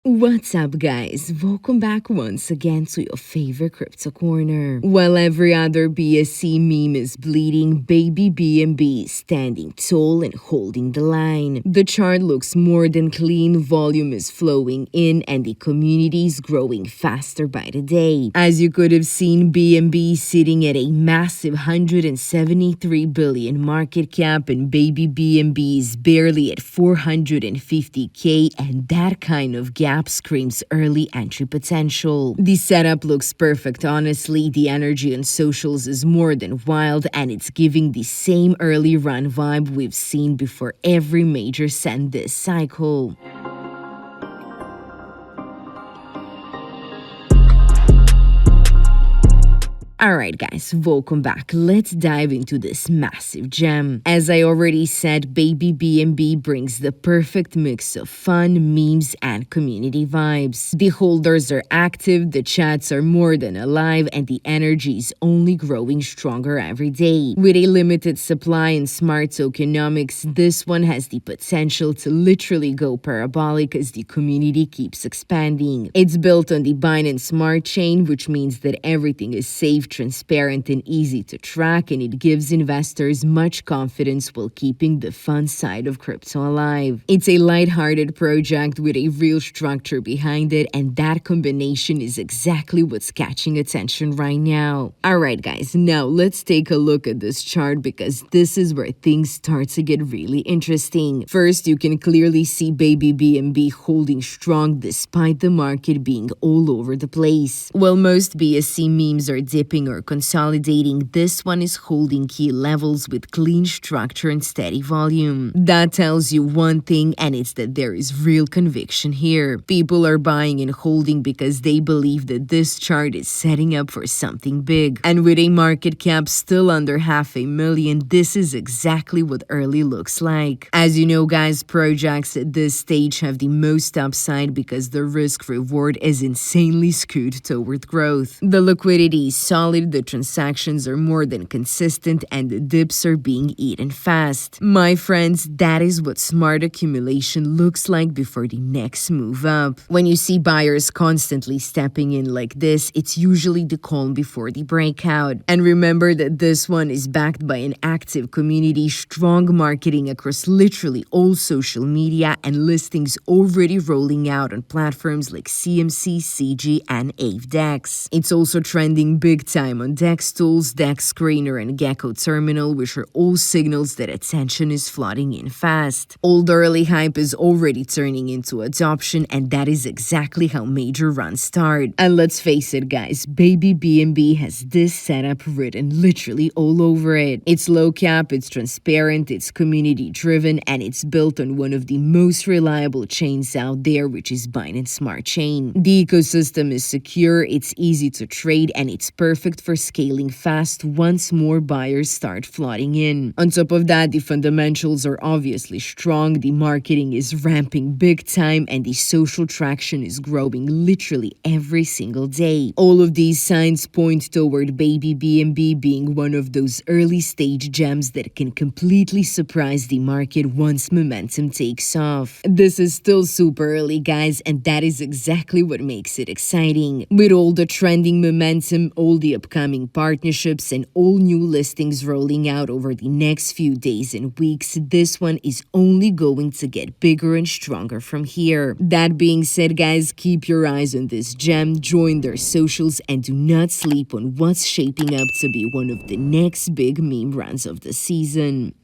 What's up, guys? Welcome back once again to your favorite crypto corner. While every other BSC meme is bleeding, baby BNB is standing tall and holding the line. The chart looks more than clean, volume is flowing in, and the community is growing faster by the day. As you could have seen, BNB sitting at a massive 173 billion market cap, and baby BNB is barely at 450k, and that kind of gap screams early entry potential. The setup looks perfect, honestly. The energy on socials is more than wild, and it's giving the same early run vibe we've seen before every major send this cycle. Alright guys, welcome back. Let's dive into this massive gem. As I already said, baby BNB brings the perfect mix of fun, memes, and community vibes. The holders are active, the chats are more than alive, and the energy is only growing stronger every day. With a limited supply and smart tokenomics, this one has the potential to literally go parabolic as the community keeps expanding. It's built on the Binance Smart Chain, which means that everything is safe, transparent, and easy to track, and it gives investors much confidence while keeping the fun side of crypto alive. It's a lighthearted project with a real structure behind it, and that combination is exactly what's catching attention right now. Alright guys, now let's take a look at this chart because this is where things start to get really interesting. First, you can clearly see baby BNB holding strong despite the market being all over the place. While most BSC memes are dipping or consolidating, this one is holding key levels with clean structure and steady volume. That tells you one thing, and it's that there is real conviction here. People are buying and holding because they believe that this chart is setting up for something big. And with a market cap still under $500,000, this is exactly what early looks like. As you know guys, projects at this stage have the most upside because the risk reward is insanely skewed toward growth. The liquidity is solid, the transactions are more than consistent, and the dips are being eaten fast. My friends, that is what smart accumulation looks like before the next move up. When you see buyers constantly stepping in like this, it's usually the calm before the breakout. And remember that this one is backed by an active community, strong marketing across literally all social media, and listings already rolling out on platforms like CMC, CG, and AveDex. It's also trending big time on DEX Tools, DEX Screener, and Gecko Terminal, which are all signals that attention is flooding in fast. Old early hype is already turning into adoption, and that is exactly how major runs start. And let's face it guys, baby BNB has this setup written literally all over it. It's low cap, it's transparent, it's community driven, and it's built on one of the most reliable chains out there, which is Binance Smart Chain. The ecosystem is secure, it's easy to trade, and it's perfect for scaling fast once more buyers start flooding in. On top of that, the fundamentals are obviously strong, the marketing is ramping big time, and the social traction is growing literally every single day. All of these signs point toward baby BNB being one of those early stage gems that can completely surprise the market once momentum takes off. This is still super early guys, and that is exactly what makes it exciting. With all the trending momentum, all the upcoming partnerships, and all new listings rolling out over the next few days and weeks, this one is only going to get bigger and stronger from here. That being said guys, keep your eyes on this gem, join their socials, and do not sleep on what's shaping up to be one of the next big meme runs of the season.